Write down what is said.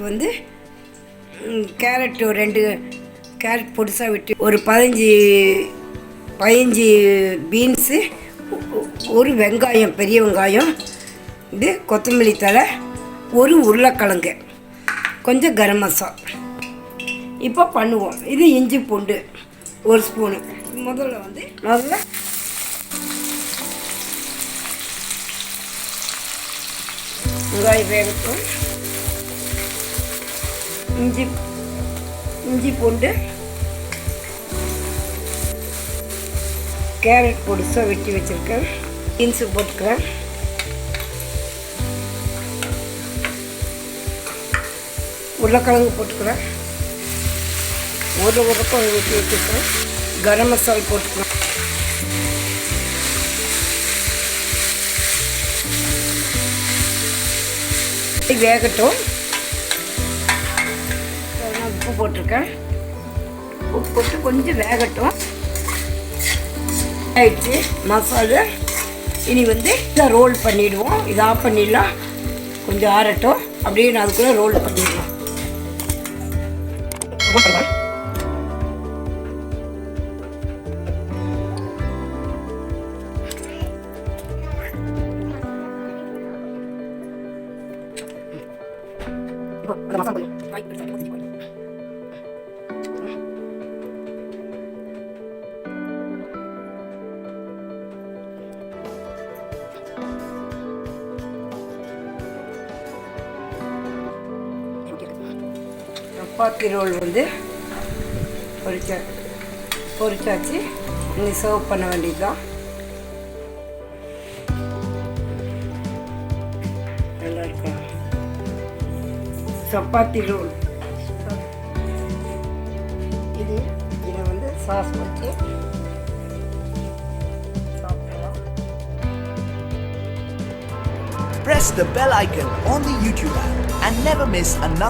வந்து carrot 2 carrot பொடிசாக விட்டு ஒரு 15 பீன்ஸு, ஒரு வெங்காயம், பெரிய வெங்காயம், இது கொத்தமல்லி தழை, ஒரு உருளைக்கிழங்கு, கொஞ்சம் கரம் மசாலா. இப்போ பண்ணுவோம். இது இஞ்சி பூண்டு 1 ஸ்பூனு. முதல்ல வெங்காயம் வேகட்டும். இஞ்சி பூண்டு, கேரட் பொடிசாக வெட்டி வச்சுருக்கேன், பீன்ஸு போட்டுக்கிறேன், உருளைக்கிழங்கு போட்டுக்கிறேன், ஒரு உருளைக்கிழங்கு வெட்டி வச்சுருக்கேன், கரம் மசாலா போட்டுக்கிறேன், வேகட்டும். உப்பு போட்டிருக்கேன், உப்பு போட்டு கொஞ்சம் வேகட்டும். ஆயிடுச்சு மசாலா. இனி இதை ரோல் பண்ணிவிடுவோம். இதை ஆஃப் பண்ணிடலாம், கொஞ்சம் ஆறட்டும். அப்படியே நான் அதுக்குள்ளே ரோல் பண்ணிடலாம். சப்பாத்தி ரோல் பொரிச்சாச்சு. இனி சர்வ் பண்ண வேண்டியதுதான். நல்லா இருக்கா சப்பாத்தி ரோல்? இதை சாஸ் வச்சு சாப்பிடலாம். Press the bell icon on the YouTube app and never miss another